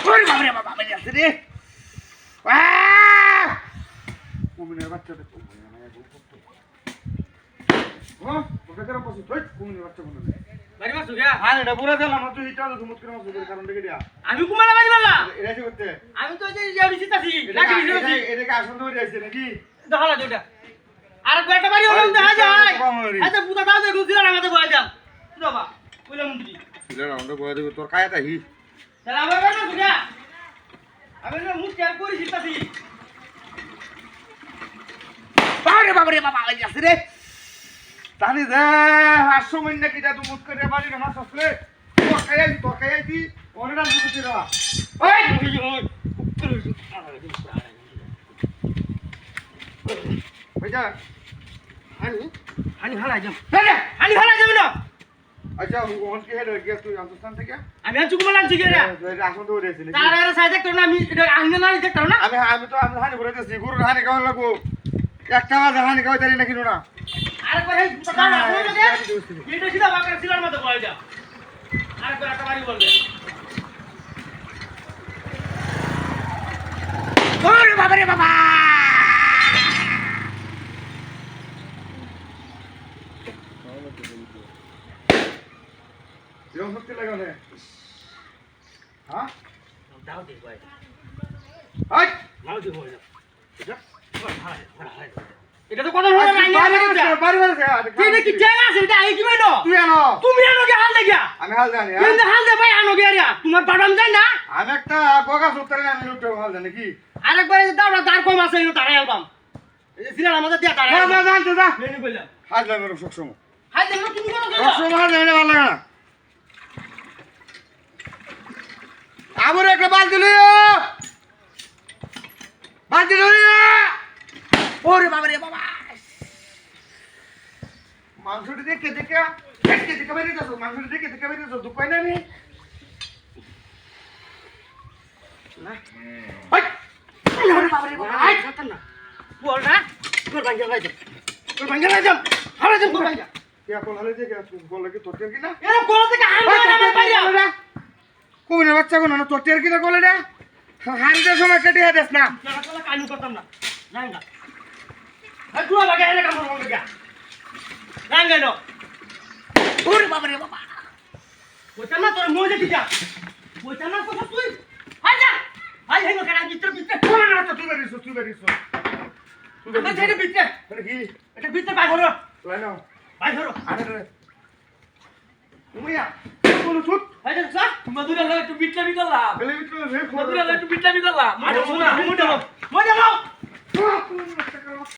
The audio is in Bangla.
ওরে বাবা রে বাবা বেরিয়ে আসছে রে কুমিরের বাচ্চা দেখো ওকে কেন পছন্দ হয় কুমিরের বাচ্চা বলে বাড়ি মাছ গিয়া হ্যাঁ এটা পুরো দিলাম না তুই এটা তো মুতকে মাছ করে কারণ দেখে দিয়া আমি কুমারা বাড়ি মারলা এটা কি করতে আমি তো এই যে বিচিতাছি নাকি বিচিতাছি এটা কি আসল ধরে যাচ্ছে নাকি দেখালা দুইটা আর কয়টা বাড়ি হলো দেখা যায় আচ্ছা পুতা দাও দে রুজিরা আমাদের বয়া দাও বাবা কইলাম মুন্ডি ছিলা না আমরা বয়া দেব তোর কায়াটা হি তাহলে আমার বাড়ি মাছ গিয়া আমি না মুখ কেয়ার করে জিতাছি বাবা রে বাবা আই যাচ্ছে রে তানি দে আসো মইন নাকি যা তুই মুত করে বাড়ি না মাছ আসলে তোর কায়াই দি ওনেরা দুটো রা ওই বেটা হানি হালা যাম হানি হালা যাবে না আচ্ছা ওন কি হেড গিয়া তুই রাজস্থান থেকে আমি আনছি কুমার আনছি কে রে আসন তো হয়েছে নাকি তার আরে সাইড করো না আমি এটা আঙ্গনা না দেখতে না আমি তো হানি বলেছি গুরু হানি কেমন লাগবো একটা মাঝে হানি খাওয়াই তারি নাকি না আরে কই পুতা দাও না দে এটা সিধা বাকার সিলার মধ্যে বয়া দাও আরে কই একটা বাড়ি বলবে ওরে বাবা রে বাবা यो मुक्ति लगाउने हाँ দাও দে ভাই हाय নাও দে ভাই এটা তো কথা হলো না बारी बारी से কি দেখি কেন আছে এটা আই কি বলো तू आनो তুমি আনো কে হাল দেখিয়া আমি হাল জানি কিন্তু হাল দে ভাই আনো কে আরিয়া তোমার পাঠাম যায় না আমি একটা বগা সুতরে আমি লুটে হাল জানি কি আরেকবার দাও না তার কম আছে এটা তারাই আলবাম এই যে সিনার আমাদের দিয়া তারাই যা যা যা যা মেনু কইলাম হাল জানি রক সব সময় হাল দে তুমি কোন রক সময় হাল জানি ভালো লাগে না আবার একটা বালতি লইও বালতি লইও ওরে বাবা রে বাবা মাংসটি দেখে দেখে বেরিয়ে যাচ্ছ মাংসটি দেখে বেরিয়ে যাচ্ছ দুঃখ না আমি না ওরে বাবা রে বাবা আই জাতা না বল না তোর ভাঙ্গা লাইছে তোর ভাঙ্গা লাইছে হালা দে তোর ভাঙ্গা কে কোন হলে যে বল কি তোর কি না এরা কোন থেকে হাল দে না পাইয়া কোনে বাচ্চা কোন না তোর কি না বলে রে হারিতে সময় কেটে দেস না কেন কোন কানু করতাম না রাঙ্গা আর তুই লাগা এনে কাম করব গিয়া রাঙ্গা নো ওরে বাবা রে বাবা ওটা না তোর মোজে কি যা ওটা না তো তুই হাই যা হাই হেন কেন ভিতর ভিতর কোন না তো তুই বেরিস না ছেড়ে ভিতর আরে কি এটা ভিতর বাই করো লাইনো বাই করো আরে রে উমিয়া কোন ছুট হাই যা স্যার মধুরা লাগে একটু বিটলামি করলা গলে ভিতরে রে মধুরা লাগে একটু বিটলামি করলা মাঠে শোনা মোটা মোটা